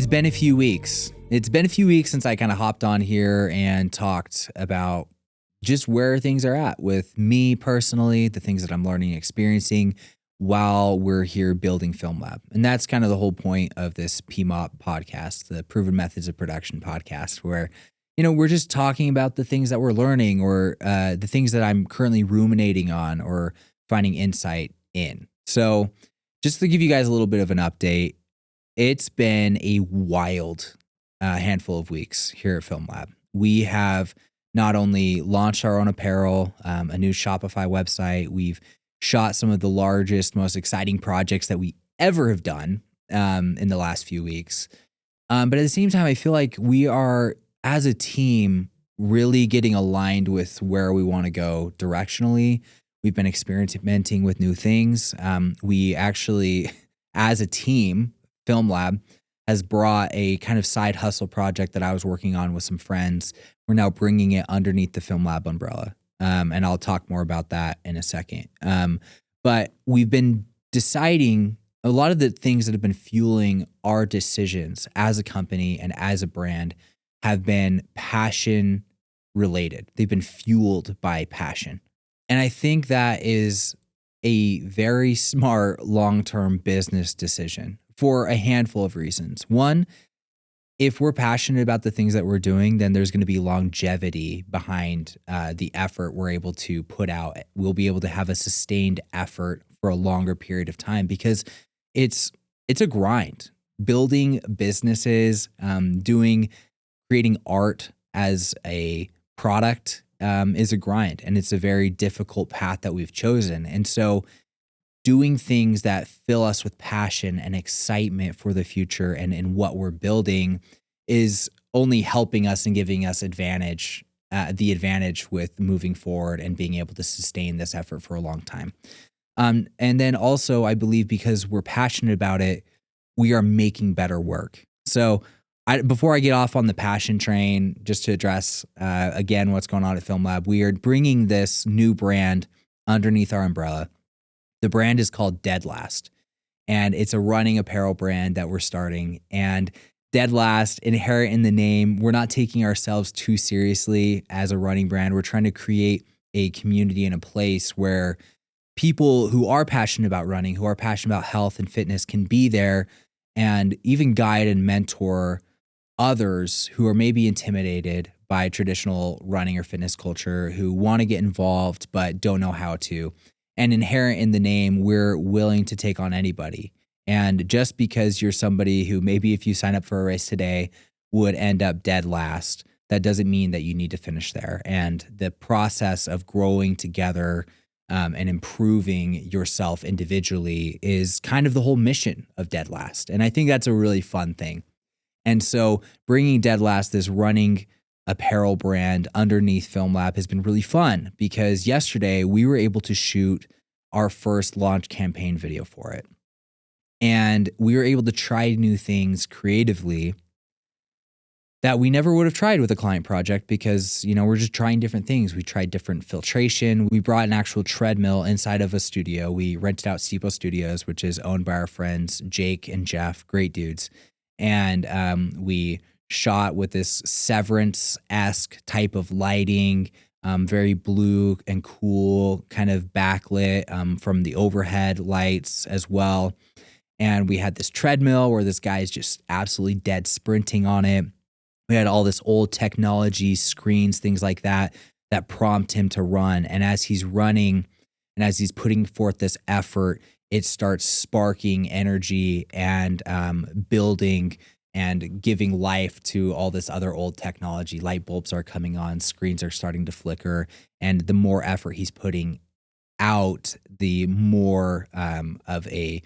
been a few weeks. It's been a few weeks since I kind of hopped on here and talked about just where things are at with me personally, the things that I'm learning and experiencing while we're here building FilmLaab. And that's kind of the whole point of this PMOP podcast, the Proven Methods of Production podcast, where, we're just talking about the things that we're learning or the things that I'm currently ruminating on or finding insight in. So just to give you guys a little bit of an update, it's been a wild handful of weeks here at FilmLaab. We have not only launched our own apparel, a new Shopify website, we've shot some of the largest, most exciting projects that we ever have done in the last few weeks. But at the same time, I feel like we are, as a team, really getting aligned with where we want to go directionally. We've been experimenting with new things. We actually, as a team, FilmLaab has brought a kind of side hustle project that I was working on with some friends. We're now bringing it underneath the FilmLaab umbrella. And I'll talk more about that in a second. But we've been deciding a lot of the things that have been fueling our decisions as a company and as a brand have been passion related. They've been fueled by passion. And I think that is a very smart long-term business decision for a handful of reasons. One, if we're passionate about the things that we're doing, then there's going to be longevity behind the effort we're able to put out. We'll be able to have a sustained effort for a longer period of time because it's a grind. Building businesses, creating art as a product is a grind, and it's a very difficult path that we've chosen. And so doing things that fill us with passion and excitement for the future and in what we're building is only helping us and giving us the advantage with moving forward and being able to sustain this effort for a long time. And then also, I believe because we're passionate about it, we are making better work. So before I get off on the passion train, just to address again what's going on at FilmLaab, we are bringing this new brand underneath our umbrella. The brand is called DEADLAST, and it's a running apparel brand that we're starting. And DEADLAST, inherent in the name, we're not taking ourselves too seriously as a running brand. We're trying to create a community and a place where people who are passionate about running, who are passionate about health and fitness can be there and even guide and mentor others who are maybe intimidated by traditional running or fitness culture, who want to get involved but don't know how to. And inherent in the name, we're willing to take on anybody. And just because you're somebody who maybe if you sign up for a race today would end up dead last, that doesn't mean that you need to finish there. And the process of growing together and improving yourself individually is kind of the whole mission of DEADLAST. And I think that's a really fun thing. And so bringing DEADLAST, this running apparel brand underneath FilmLaab, has been really fun because yesterday we were able to shoot our first launch campaign video for it. And we were able to try new things creatively that we never would have tried with a client project because, we're just trying different things. We tried different filtration. We brought an actual treadmill inside of a studio. We rented out Sipo Studios, which is owned by our friends Jake and Jeff, great dudes. And we shot with this Severance-esque type of lighting, very blue and cool, kind of backlit from the overhead lights as well. And we had this treadmill where this guy is just absolutely dead sprinting on it. We had all this old technology, screens, things like that prompt him to run. And as he's running and as he's putting forth this effort, it starts sparking energy and building and giving life to all this other old technology. Light bulbs are coming on, screens are starting to flicker, and the more effort he's putting out, the more of a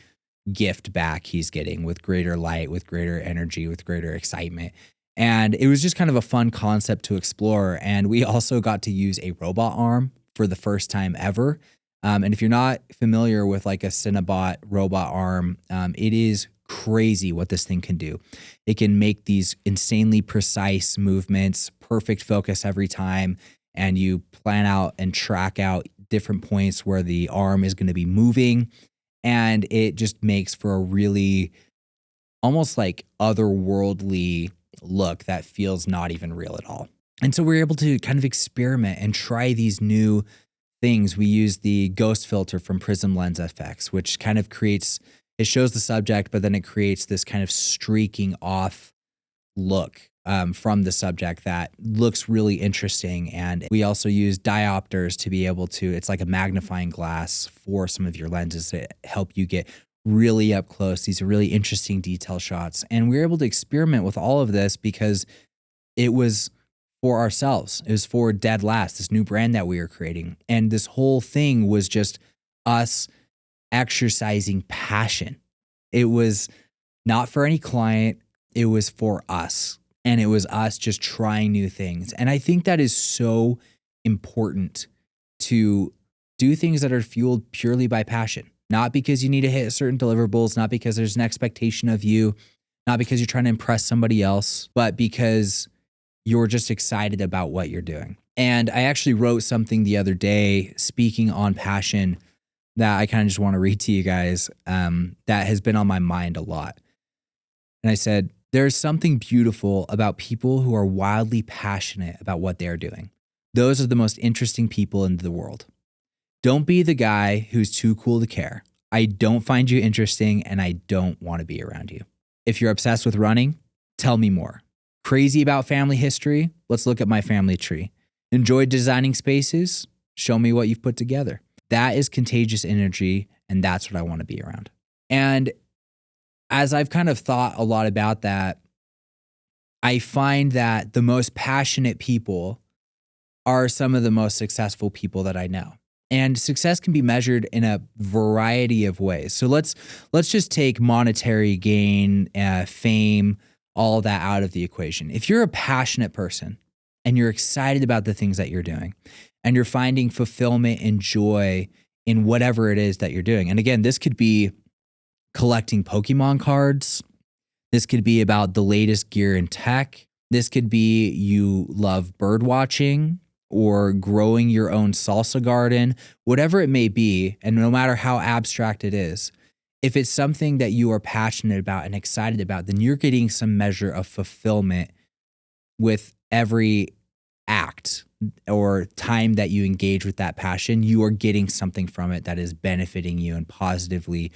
gift back he's getting with greater light, with greater energy, with greater excitement. And it was just kind of a fun concept to explore. And we also got to use a robot arm for the first time ever. And if you're not familiar with like a Cinnabot robot arm, it is crazy what this thing can do. It can make these insanely precise movements, perfect focus every time, and you plan out and track out different points where the arm is going to be moving. And it just makes for a really almost like otherworldly look that feels not even real at all. And so we're able to kind of experiment and try these new things. We use the ghost filter from Prism Lens FX, which kind of it shows the subject, but then it creates this kind of streaking off look from the subject that looks really interesting. And we also use diopters to be able to, it's like a magnifying glass for some of your lenses to help you get really up close. These are really interesting detail shots. And we were able to experiment with all of this because it was for ourselves. It was for DEADLAST, this new brand that we were creating. And this whole thing was just us exercising passion. It was not for any client. It was for us. And it was us just trying new things. And I think that is so important to do things that are fueled purely by passion, not because you need to hit certain deliverables, not because there's an expectation of you, not because you're trying to impress somebody else, but because you're just excited about what you're doing. And I actually wrote something the other day speaking on passion that I kind of just want to read to you guys that has been on my mind a lot. And I said, there's something beautiful about people who are wildly passionate about what they're doing. Those are the most interesting people in the world. Don't be the guy who's too cool to care. I don't find you interesting and I don't want to be around you. If you're obsessed with running, tell me more. Crazy about family history? Let's look at my family tree. Enjoy designing spaces? Show me what you've put together. That is contagious energy, and that's what I want to be around. And as I've kind of thought a lot about that, I find that the most passionate people are some of the most successful people that I know. And success can be measured in a variety of ways. So let's just take monetary gain, fame, all that out of the equation. If you're a passionate person and you're excited about the things that you're doing and you're finding fulfillment and joy in whatever it is that you're doing. And again, this could be collecting Pokemon cards. This could be about the latest gear in tech. This could be you love bird watching or growing your own salsa garden, whatever it may be. And no matter how abstract it is, if it's something that you are passionate about and excited about, then you're getting some measure of fulfillment with every act or time that you engage with that passion. You are getting something from it that is benefiting you and positively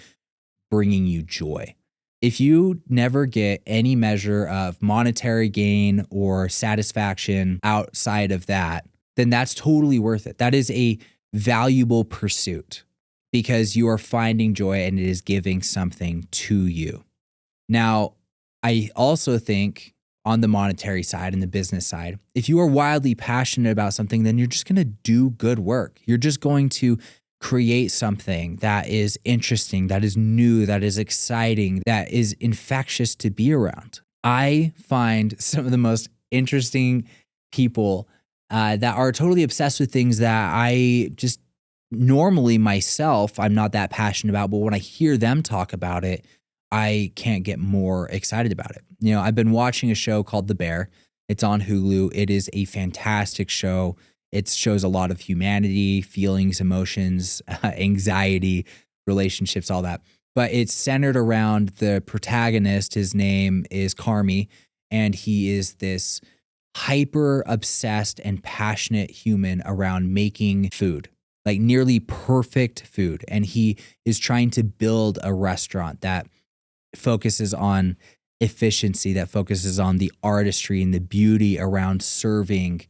bringing you joy. If you never get any measure of monetary gain or satisfaction outside of that, then that's totally worth it. That is a valuable pursuit because you are finding joy and it is giving something to you. Now, I also think on the monetary side and the business side, if you are wildly passionate about something, then you're just going to do good work. You're just going to create something that is interesting, that is new, that is exciting, that is infectious to be around. I find some of the most interesting people that are totally obsessed with things that I just normally myself, I'm not that passionate about, but when I hear them talk about it, I can't get more excited about it. You know, I've been watching a show called The Bear. It's on Hulu. It is a fantastic show. It shows a lot of humanity, feelings, emotions, anxiety, relationships, all that. But it's centered around the protagonist. His name is Carmi, and he is this hyper obsessed and passionate human around making food, like nearly perfect food. And he is trying to build a restaurant that focuses on efficiency, that focuses on the artistry and the beauty around serving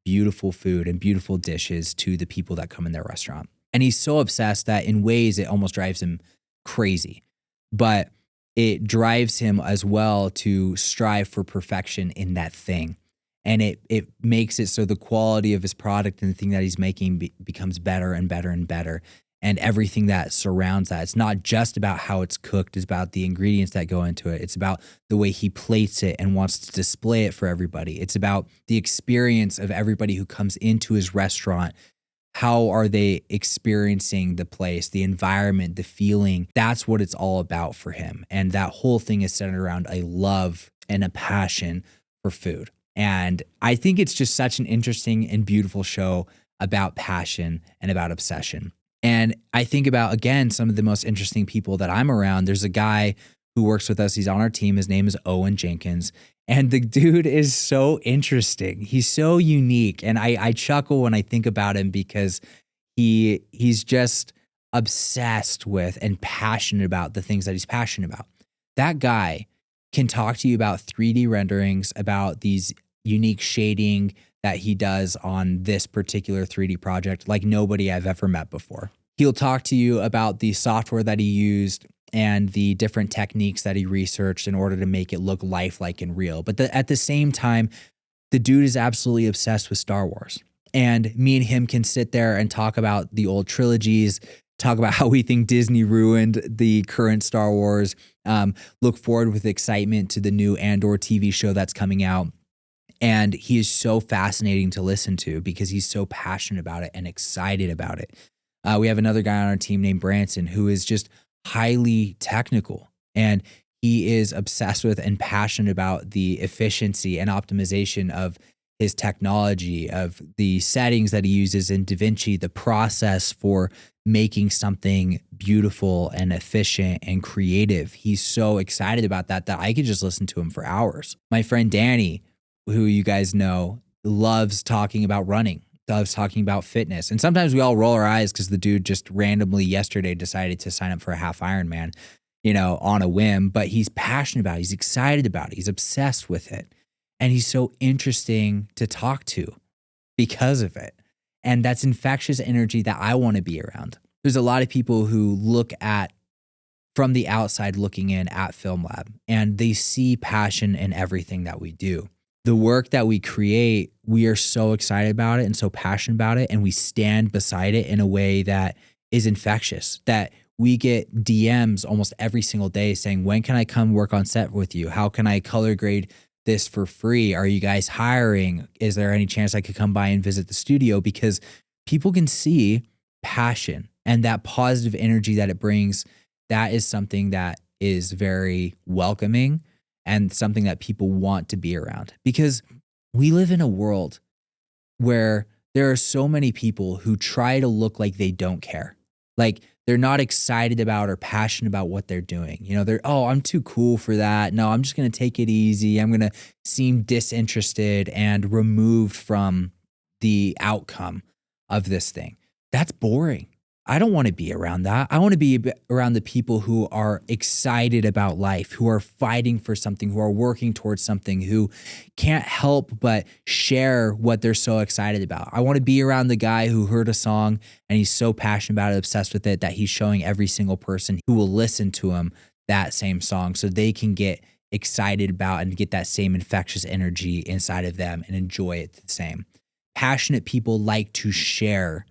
beautiful food and beautiful dishes to the people that come in their restaurant. And he's so obsessed that in ways it almost drives him crazy, but it drives him as well to strive for perfection in that thing. And it makes it so the quality of his product and the thing that he's making becomes better and better and better. And everything that surrounds that. It's not just about how it's cooked. It's about the ingredients that go into it. It's about the way he plates it and wants to display it for everybody. It's about the experience of everybody who comes into his restaurant. How are they experiencing the place, the environment, the feeling? That's what it's all about for him. And that whole thing is centered around a love and a passion for food. And I think it's just such an interesting and beautiful show about passion and about obsession. And I think about, again, some of the most interesting people that I'm around. There's a guy who works with us. He's on our team. His name is Owen Jenkins. And the dude is so interesting. He's so unique. And I chuckle when I think about him because he's just obsessed with and passionate about the things that he's passionate about. That guy can talk to you about 3D renderings, about these unique shading that he does on this particular 3D project like nobody I've ever met before. He'll talk to you about the software that he used and the different techniques that he researched in order to make it look lifelike and real. But at the same time, the dude is absolutely obsessed with Star Wars. And me and him can sit there and talk about the old trilogies, talk about how we think Disney ruined the current Star Wars, look forward with excitement to the new Andor TV show that's coming out. And he is so fascinating to listen to because he's so passionate about it and excited about it. We have another guy on our team named Branson who is just highly technical, and he is obsessed with and passionate about the efficiency and optimization of his technology, of the settings that he uses in DaVinci, the process for making something beautiful and efficient and creative. He's so excited about that I could just listen to him for hours. My friend Danny, who you guys know, loves talking about running, loves talking about fitness. And sometimes we all roll our eyes because the dude just randomly yesterday decided to sign up for a half Ironman, on a whim, but he's passionate about it. He's excited about it. He's obsessed with it. And he's so interesting to talk to because of it. And that's infectious energy that I want to be around. There's a lot of people who look at, from the outside looking in at FilmLaab, and they see passion in everything that we do. The work that we create, we are so excited about it and so passionate about it, and we stand beside it in a way that is infectious, that we get DMs almost every single day saying, when can I come work on set with you? How can I color grade this for free? Are you guys hiring? Is there any chance I could come by and visit the studio? Because people can see passion and that positive energy that it brings. That is something that is very welcoming and something that people want to be around, because we live in a world where there are so many people who try to look like they don't care. Like they're not excited about or passionate about what they're doing. I'm too cool for that. No, I'm just going to take it easy. I'm going to seem disinterested and removed from the outcome of this thing. That's boring. I don't want to be around that. I want to be around the people who are excited about life, who are fighting for something, who are working towards something, who can't help but share what they're so excited about. I want to be around the guy who heard a song and he's so passionate about it, obsessed with it, that he's showing every single person who will listen to him that same song so they can get excited about and get that same infectious energy inside of them and enjoy it the same. Passionate people like to share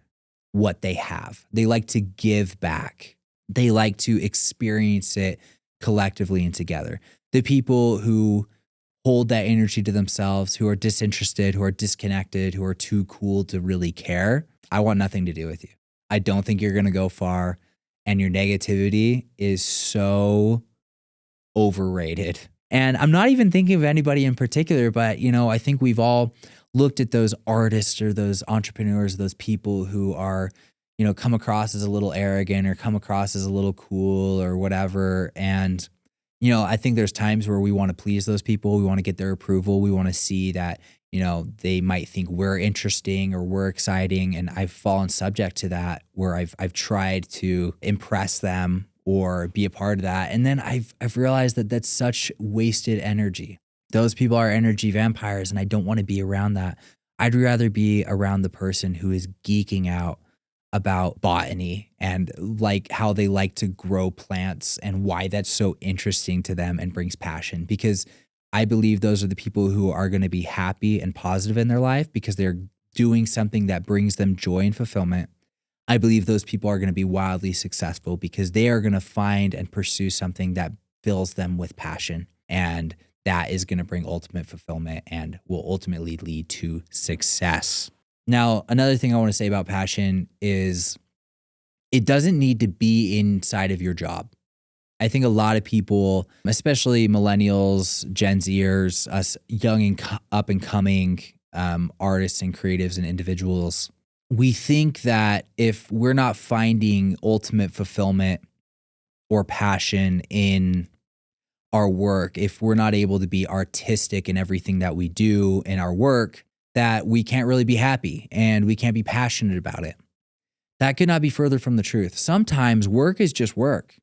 what they have. They like to give back. They like to experience it collectively and together. The people who hold that energy to themselves, who are disinterested, who are disconnected, who are too cool to really care, I want nothing to do with you. I don't think you're going to go far, and your negativity is so overrated. And I'm not even thinking of anybody in particular, but I think we've all looked at those artists or those entrepreneurs, those people who are, come across as a little arrogant or come across as a little cool or whatever. And, I think there's times where we want to please those people. We want to get their approval. We want to see that, they might think we're interesting or we're exciting. And I've fallen subject to that, where I've tried to impress them or be a part of that. And then I've realized that that's such wasted energy. Those people are energy vampires, and I don't want to be around that. I'd rather be around the person who is geeking out about botany and like how they like to grow plants and why that's so interesting to them and brings passion, because I believe those are the people who are going to be happy and positive in their life because they're doing something that brings them joy and fulfillment. I believe those people are going to be wildly successful because they are going to find and pursue something that fills them with passion, and that is going to bring ultimate fulfillment and will ultimately lead to success. Now, another thing I want to say about passion is it doesn't need to be inside of your job. I think a lot of people, especially millennials, Gen Zers, us young and up and coming artists and creatives and individuals, we think that if we're not finding ultimate fulfillment or passion in our work, if we're not able to be artistic in everything that we do in our work, that we can't really be happy and we can't be passionate about it. That could not be further from the truth. Sometimes work is just work,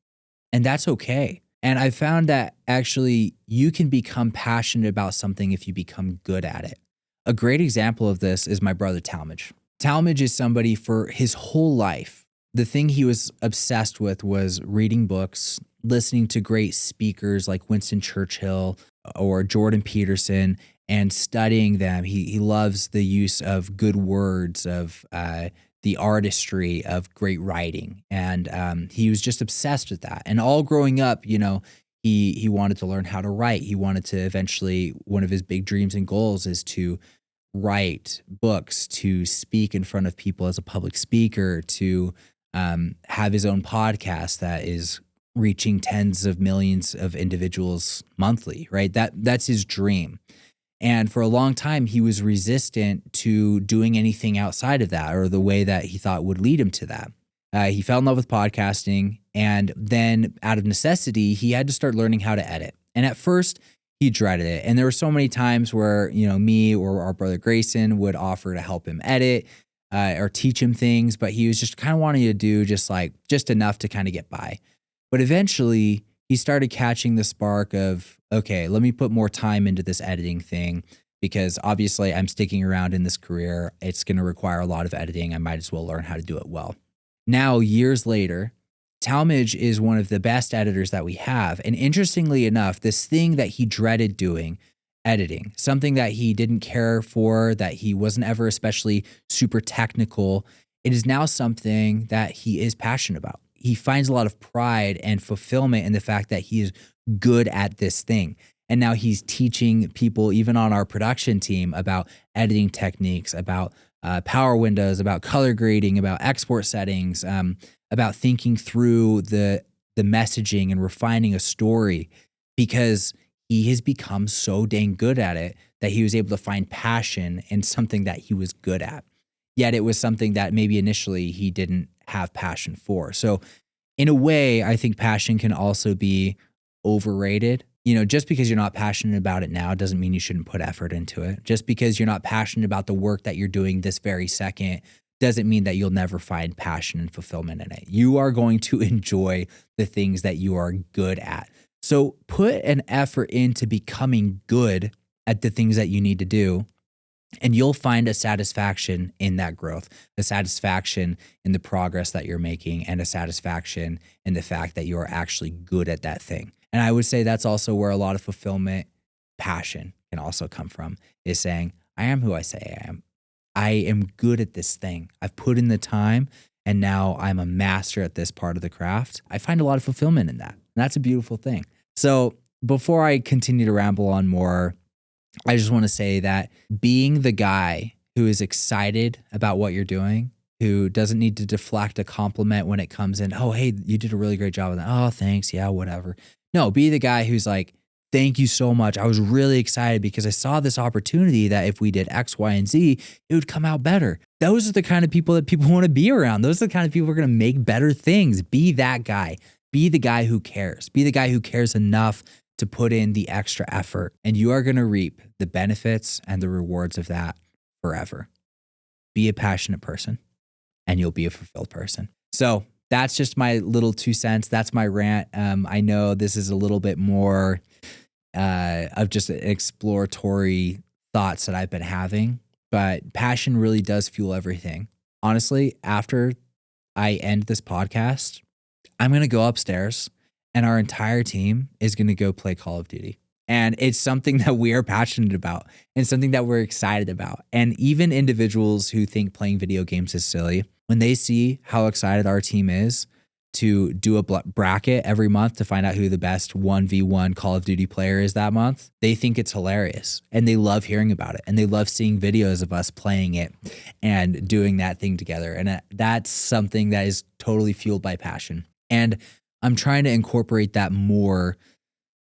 and that's okay. And I found that actually you can become passionate about something if you become good at it. A great example of this is my brother Talmadge. Talmadge is somebody for his whole life. The thing he was obsessed with was reading books, listening to great speakers like Winston Churchill or Jordan Peterson, and studying them. He loves the use of good words, of the artistry of great writing. And he was just obsessed with that. And all growing up, he wanted to learn how to write. He wanted to eventually, one of his big dreams and goals is to write books, to speak in front of people as a public speaker, to have his own podcast that is reaching tens of millions of individuals monthly, right? That's his dream. And for a long time, he was resistant to doing anything outside of that or the way that he thought would lead him to that. He fell in love with podcasting, and then out of necessity, he had to start learning how to edit. And at first, he dreaded it. And there were so many times where, me or our brother Grayson would offer to help him edit or teach him things, but he was just kind of wanting to do just enough to kind of get by. But eventually, he started catching the spark of, okay, let me put more time into this editing thing because obviously I'm sticking around in this career. It's going to require a lot of editing. I might as well learn how to do it well. Now, years later, Talmadge is one of the best editors that we have. And interestingly enough, this thing that he dreaded doing, editing, something that he didn't care for, that he wasn't ever especially super technical, it is now something that he is passionate about. He finds a lot of pride and fulfillment in the fact that he is good at this thing. And now he's teaching people, even on our production team, about editing techniques, about power windows, about color grading, about export settings, about thinking through the messaging and refining a story, because he has become so dang good at it that he was able to find passion in something that he was good at. Yet it was something that maybe initially he didn't have passion for. So in a way, I think passion can also be overrated. Just because you're not passionate about it now doesn't mean you shouldn't put effort into it. Just because you're not passionate about the work that you're doing this very second doesn't mean that you'll never find passion and fulfillment in it. You are going to enjoy the things that you are good at. So put an effort into becoming good at the things that you need to do, and you'll find a satisfaction in that growth, a satisfaction in the progress that you're making, and a satisfaction in the fact that you're actually good at that thing. And I would say that's also where a lot of fulfillment, passion can also come from, is saying, I am who I say I am. I am good at this thing. I've put in the time, and now I'm a master at this part of the craft. I find a lot of fulfillment in that. And that's a beautiful thing. So before I continue to ramble on more, I just want to say that being the guy who is excited about what you're doing, who doesn't need to deflect a compliment when it comes in, oh, hey, you did a really great job of that. Oh, thanks. Yeah, whatever. No, be the guy who's like, thank you so much. I was really excited because I saw this opportunity that if we did X, Y, and Z, it would come out better. Those are the kind of people that people want to be around. Those are the kind of people who are going to make better things. Be that guy. Be the guy who cares. Be the guy who cares enough to put in the extra effort, and you are going to reap the benefits and the rewards of that forever. Be a passionate person, and you'll be a fulfilled person. So that's just my little 2 cents. That's my rant. I know this is a little bit more of just exploratory thoughts that I've been having, but passion really does fuel everything. Honestly, after I end this podcast, I'm going to go upstairs and our entire team is going to go play Call of Duty. And it's something that we are passionate about and something that we're excited about. And even individuals who think playing video games is silly, when they see how excited our team is to do a bracket every month to find out who the best 1v1 Call of Duty player is that month, they think it's hilarious and they love hearing about it. And they love seeing videos of us playing it and doing that thing together. And that's something that is totally fueled by passion. And I'm trying to incorporate that more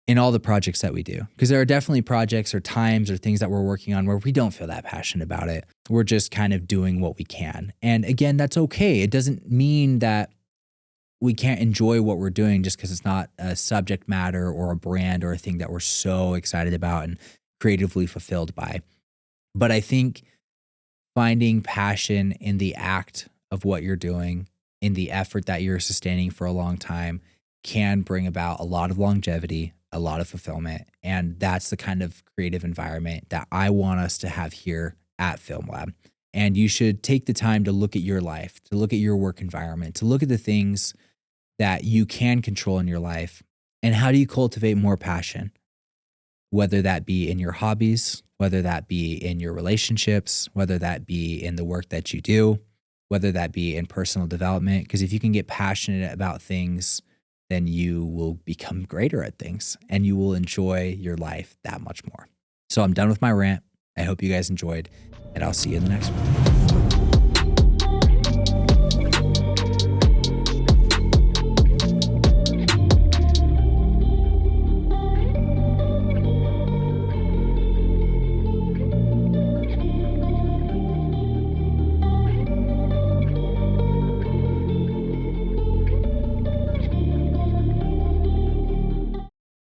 in all the projects that we do, because there are definitely projects or times or things that we're working on where we don't feel that passionate about it. We're just kind of doing what we can. And again, that's okay. It doesn't mean that we can't enjoy what we're doing just because it's not a subject matter or a brand or a thing that we're so excited about and creatively fulfilled by. But I think finding passion in the act of what you're doing, in the effort that you're sustaining for a long time, can bring about a lot of longevity, a lot of fulfillment. And that's the kind of creative environment that I want us to have here at FilmLab. And you should take the time to look at your life, to look at your work environment, to look at the things that you can control in your life. And how do you cultivate more passion? Whether that be in your hobbies, whether that be in your relationships, whether that be in the work that you do, whether that be in personal development. Because if you can get passionate about things, then you will become greater at things and you will enjoy your life that much more. So I'm done with my rant. I hope you guys enjoyed, and I'll see you in the next one.